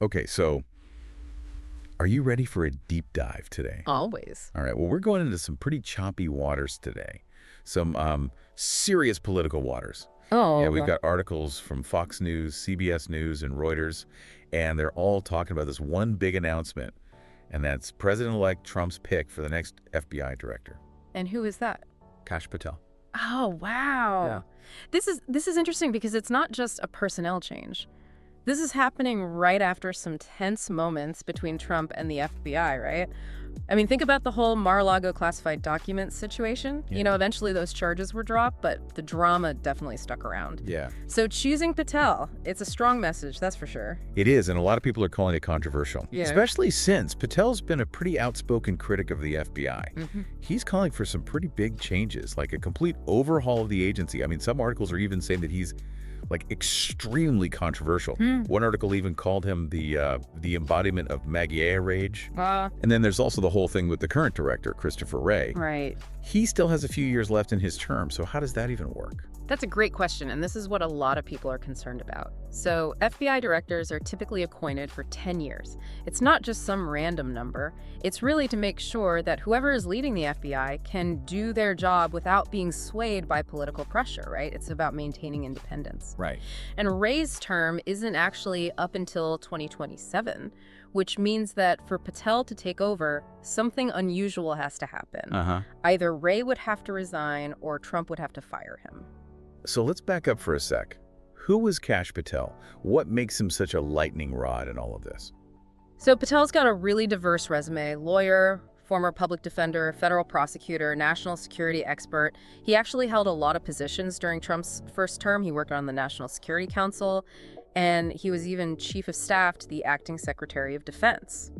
Okay, so are you ready for a deep dive today? Always. All right, well, we're going into some pretty choppy waters today. Some serious political waters. Yeah, we've Oh, got articles from Fox News, CBS News, and Reuters, and they're all talking about this one big announcement, and that's President-elect Trump's pick for the next FBI director, and who is that? Kash Patel. Oh, wow. Yeah. This is interesting because it's not just a personnel change. This is happening right after some tense moments between Trump and the FBI, right? I mean, think about the whole Mar-a-Lago classified documents situation. Yeah. You know, eventually those charges were dropped, but the drama definitely stuck around. Yeah. So choosing Patel, it's a strong message, that's for sure. It is, and a lot of people are calling it controversial, Yeah. especially since Patel's been a pretty outspoken critic of the FBI. He's calling for some pretty big changes, like a complete overhaul of the agency. I mean, some articles are even saying that he's like extremely controversial. One article even called him the embodiment of Magyar rage. And then there's also the whole thing with the current director, Christopher Wray. Right. He still has a few years left in his term, so how does that even work? That's a great question, and this is what a lot of people are concerned about. So FBI directors are typically appointed for 10 years. It's not just some random number. It's really to make sure that whoever is leading the FBI can do their job without being swayed by political pressure, right? It's about maintaining independence. Right. And Wray's term isn't actually up until 2027, which means that for Patel to take over, something unusual has to happen. Either Wray would have to resign or Trump would have to fire him. So let's back up for a sec. Who was Kash Patel? What makes him such a lightning rod in all of this? So Patel's got a really diverse resume: lawyer, former public defender, federal prosecutor, national security expert. He actually held a lot of positions during Trump's first term. He worked on the National Security Council, and he was even chief of staff to the acting secretary of defense.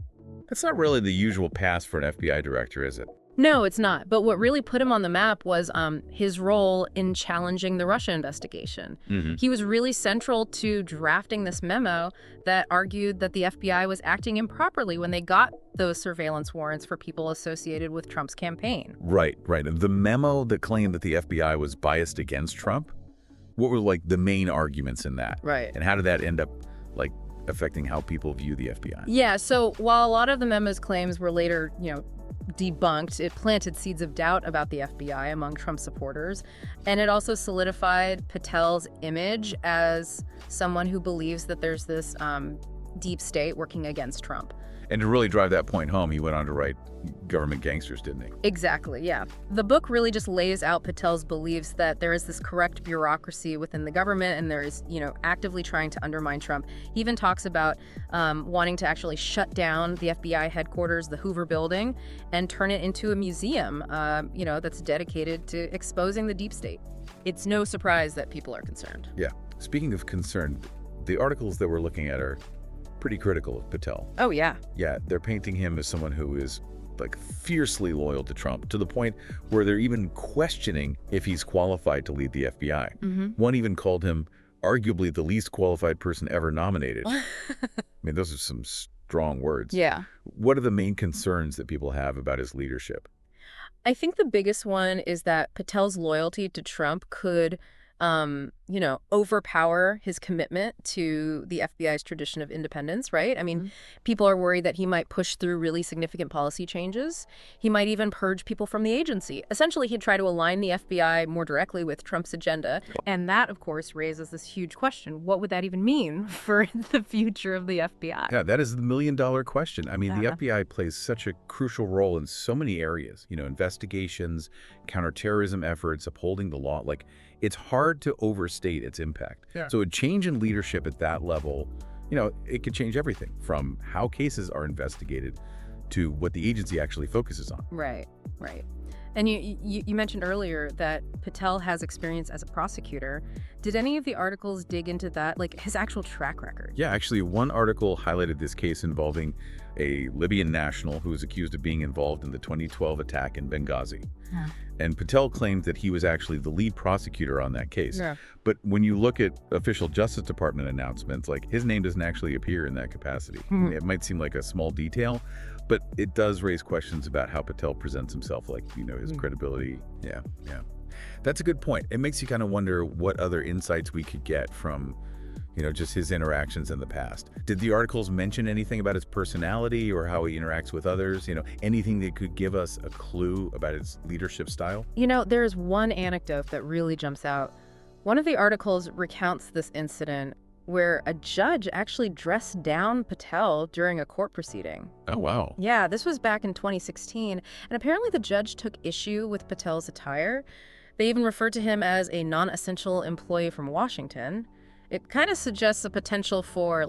That's not really the usual path for an FBI director, is it? No, it's not. But what really put him on the map was his role in challenging the Russia investigation. He was really central to drafting this memo that argued that the FBI was acting improperly when they got those surveillance warrants for people associated with Trump's campaign. Right. And the memo that claimed that the FBI was biased against Trump, what were like the main arguments in that? Right. And how did that end up like affecting how people view the FBI? Yeah, so while a lot of the memo's claims were later, debunked, it planted seeds of doubt about the FBI among Trump supporters, and it also solidified Patel's image as someone who believes that there's this deep state working against Trump. And to really drive that point home, he went on to write Government Gangsters, didn't he? Exactly, yeah. The book really just lays out Patel's beliefs that there is this corrupt bureaucracy within the government, and there is, actively trying to undermine Trump. He even talks about wanting to actually shut down the FBI headquarters, the Hoover Building, and turn it into a museum, that's dedicated to exposing the deep state. It's no surprise that people are concerned. Yeah. Speaking of concern, the articles that we're looking at are pretty critical of Patel. Oh, yeah. Yeah, they're painting him as someone who is like fiercely loyal to Trump, to the point where they're even questioning if he's qualified to lead the FBI. One even called him arguably the least qualified person ever nominated. I mean, those are some strong words. Yeah. What are the main concerns that people have about his leadership? I think the biggest one is that Patel's loyalty to Trump could overpower his commitment to the FBI's tradition of independence, right? I mean, people are worried that he might push through really significant policy changes. He might even purge people from the agency. Essentially, he'd try to align the FBI more directly with Trump's agenda. And that, of course, raises this huge question. What would that even mean for the future of the FBI? Yeah, that is the million-dollar question. I mean, the FBI plays such a crucial role in so many areas, investigations, counterterrorism efforts, upholding the law. Like, it's hard to overstate its impact. Yeah. So a change in leadership at that level, it could change everything from how cases are investigated to what the agency actually focuses on. Right. And you mentioned earlier that Patel has experience as a prosecutor. Did any of the articles dig into that, like his actual track record? Yeah, actually, one article highlighted this case involving a Libyan national who was accused of being involved in the 2012 attack in Benghazi. And Patel claimed that he was actually the lead prosecutor on that case. Yeah. But when you look at official Justice Department announcements, like his name doesn't actually appear in that capacity. It might seem like a small detail, but it does raise questions about how Patel presents himself, like, his credibility. Yeah. That's a good point. It makes you kind of wonder what other insights we could get from just his interactions in the past. Did the articles mention anything about his personality or how he interacts with others? Anything that could give us a clue about his leadership style? There's one anecdote that really jumps out. One of the articles recounts this incident where a judge actually dressed down Patel during a court proceeding. Oh, wow. Yeah, this was back in 2016, and apparently the judge took issue with Patel's attire. They even referred to him as a non-essential employee from Washington. It kind of suggests a potential for,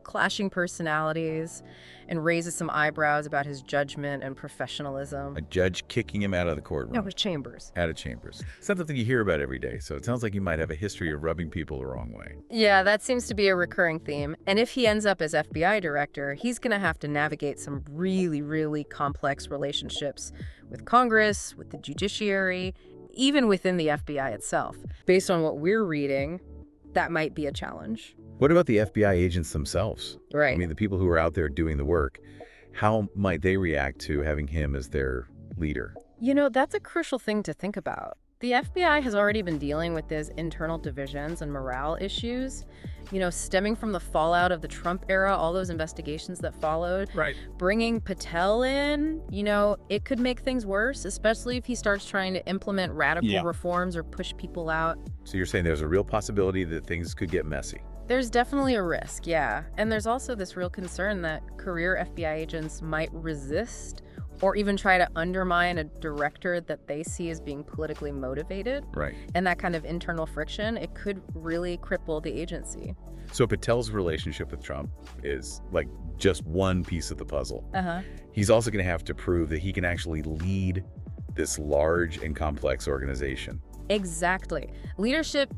clashing personalities and raises some eyebrows about his judgment and professionalism. A judge kicking him out of the courtroom. No, with chambers. Out of chambers. It's not something you hear about every day, so it sounds like he might have a history of rubbing people the wrong way. Yeah, that seems to be a recurring theme. And if he ends up as FBI director, he's going to have to navigate some really, really complex relationships with Congress, with the judiciary, even within the FBI itself. Based on what we're reading, that might be a challenge. What about the FBI agents themselves? Right. I mean, the people who are out there doing the work, how might they react to having him as their leader? That's a crucial thing to think about. The FBI has already been dealing with these internal divisions and morale issues, stemming from the fallout of the Trump era, all those investigations that followed. Right. Bringing Patel in, it could make things worse, especially if he starts trying to implement radical reforms or push people out. So you're saying there's a real possibility that things could get messy? There's definitely a risk, yeah. And there's also this real concern that career FBI agents might resist or even try to undermine a director that they see as being politically motivated. Right. And that kind of internal friction, it could really cripple the agency. So Patel's relationship with Trump is just one piece of the puzzle. He's also going to have to prove that he can actually lead this large and complex organization. Exactly. Leadership,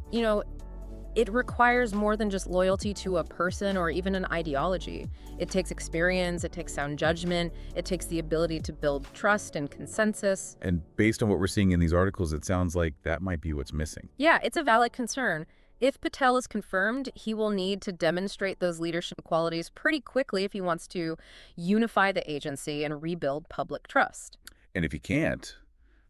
it requires more than just loyalty to a person or even an ideology. It takes experience, it takes sound judgment, it takes the ability to build trust and consensus. And based on what we're seeing in these articles, it sounds like that might be what's missing. Yeah, it's a valid concern. If Patel is confirmed, he will need to demonstrate those leadership qualities pretty quickly if he wants to unify the agency and rebuild public trust. And if he can't,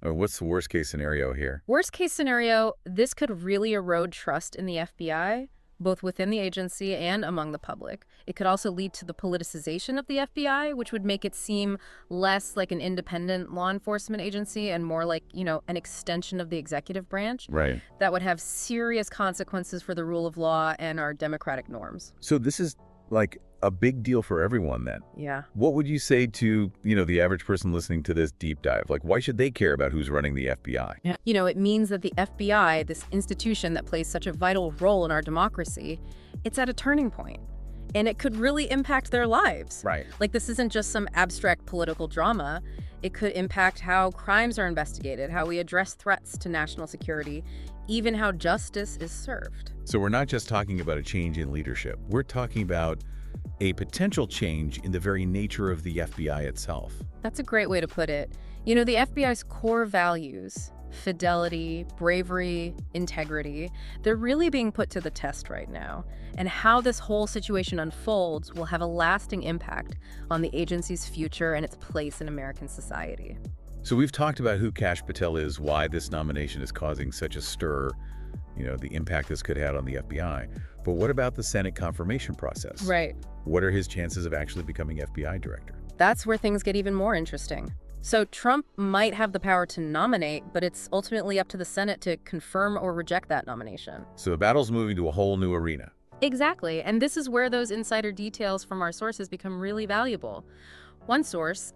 what's the worst case scenario here? Worst case scenario, this could really erode trust in the FBI, both within the agency and among the public. It could also lead to the politicization of the FBI, which would make it seem less like an independent law enforcement agency and more like, an extension of the executive branch. Right. That would have serious consequences for the rule of law and our democratic norms. So this is a big deal for everyone then. Yeah. What would you say to, the average person listening to this deep dive? Why should they care about who's running the FBI? Yeah. It means that the FBI, this institution that plays such a vital role in our democracy, it's at a turning point. And it could really impact their lives. Right. This isn't just some abstract political drama. It could impact how crimes are investigated, how we address threats to national security, even how justice is served. So we're not just talking about a change in leadership. We're talking about a potential change in the very nature of the FBI itself. That's a great way to put it. The FBI's core values, fidelity, bravery, integrity, they're really being put to the test right now. And how this whole situation unfolds will have a lasting impact on the agency's future and its place in American society. So we've talked about who Kash Patel is, why this nomination is causing such a stir, the impact this could have on the FBI. But what about the Senate confirmation process? Right. What are his chances of actually becoming FBI director? That's where things get even more interesting. So Trump might have the power to nominate, but it's ultimately up to the Senate to confirm or reject that nomination. So the battle's moving to a whole new arena. Exactly. And this is where those insider details from our sources become really valuable. One source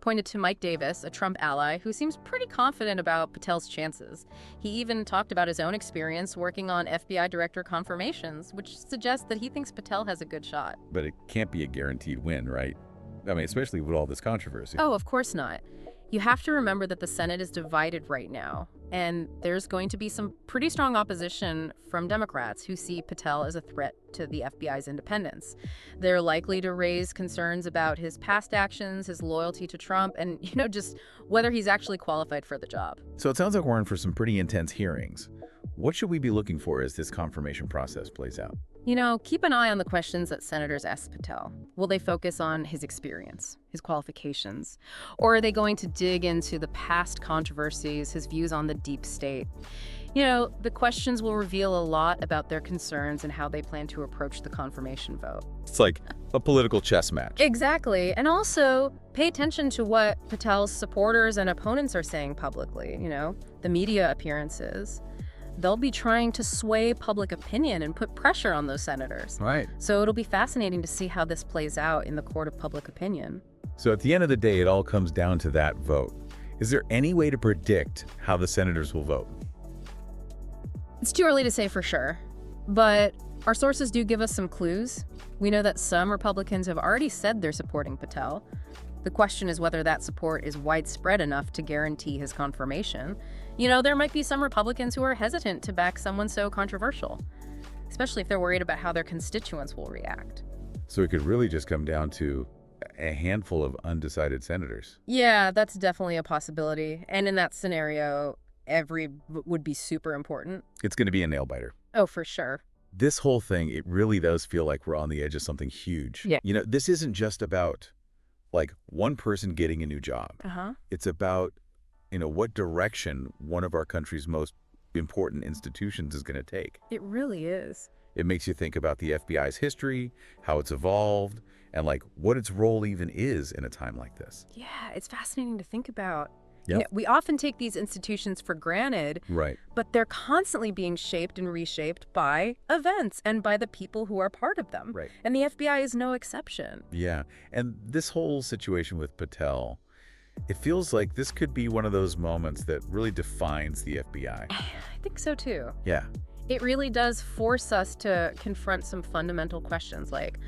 pointed to Mike Davis, a Trump ally, who seems pretty confident about Patel's chances. He even talked about his own experience working on FBI director confirmations, which suggests that he thinks Patel has a good shot. But it can't be a guaranteed win, right? I mean, especially with all this controversy. Oh, of course not. You have to remember that the Senate is divided right now, and there's going to be some pretty strong opposition from Democrats who see Patel as a threat to the FBI's independence. They're likely to raise concerns about his past actions, his loyalty to Trump, and, just whether he's actually qualified for the job. So it sounds like we're in for some pretty intense hearings. What should we be looking for as this confirmation process plays out? Keep an eye on the questions that senators ask Patel. Will they focus on his experience, his qualifications? Or are they going to dig into the past controversies, his views on the deep state? The questions will reveal a lot about their concerns and how they plan to approach the confirmation vote. It's like a political chess match. Exactly. And also, pay attention to what Patel's supporters and opponents are saying publicly, the media appearances. They'll be trying to sway public opinion and put pressure on those senators. Right. So it'll be fascinating to see how this plays out in the court of public opinion. So at the end of the day, it all comes down to that vote. Is there any way to predict how the senators will vote? It's too early to say for sure, but our sources do give us some clues. We know that some Republicans have already said they're supporting Patel. The question is whether that support is widespread enough to guarantee his confirmation. There might be some Republicans who are hesitant to back someone so controversial, especially if they're worried about how their constituents will react. So it could really just come down to a handful of undecided senators. Yeah, that's definitely a possibility. And in that scenario, every would be super important. It's going to be a nail-biter. Oh, for sure. This whole thing, it really does feel like we're on the edge of something huge. Yeah. This isn't just about, one person getting a new job. It's about, what direction one of our country's most important institutions is going to take. It really is. It makes you think about the FBI's history, how it's evolved, and, what its role even is in a time like this. Yeah, it's fascinating to think about. Yep. We often take these institutions for granted, Right. but they're constantly being shaped and reshaped by events and by the people who are part of them. Right. And the FBI is no exception. Yeah. And this whole situation with Patel, it feels like this could be one of those moments that really defines the FBI. I think so too. Yeah. It really does force us to confront some fundamental questions like,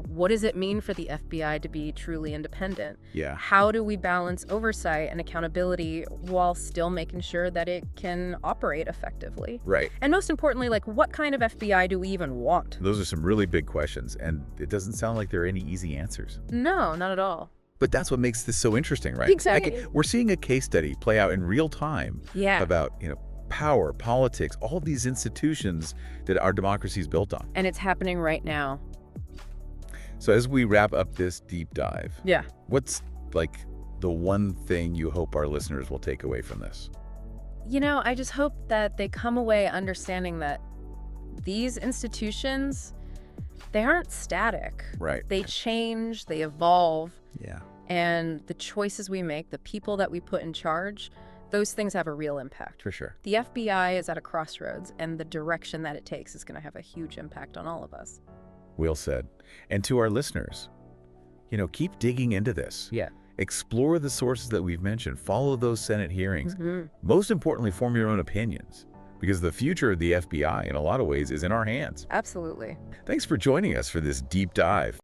what does it mean for the FBI to be truly independent? Yeah. How do we balance oversight and accountability while still making sure that it can operate effectively? Right. And most importantly, what kind of FBI do we even want? Those are some really big questions, and it doesn't sound like there are any easy answers. No, not at all. But that's what makes this so interesting, right? Exactly. We're seeing a case study play out in real time about, power, politics, all of these institutions that our democracy is built on. And it's happening right now. So as we wrap up this deep dive, Yeah. what's the one thing you hope our listeners will take away from this? I just hope that they come away understanding that these institutions, they aren't static. Right. They change, they evolve, Yeah. and the choices we make, the people that we put in charge, those things have a real impact. For sure. The FBI is at a crossroads, and the direction that it takes is going to have a huge impact on all of us. Well said. And to our listeners, keep digging into this. Yeah. Explore the sources that we've mentioned. Follow those Senate hearings. Mm-hmm. Most importantly, form your own opinions, because the future of the FBI, in a lot of ways, is in our hands. Absolutely. Thanks for joining us for this deep dive.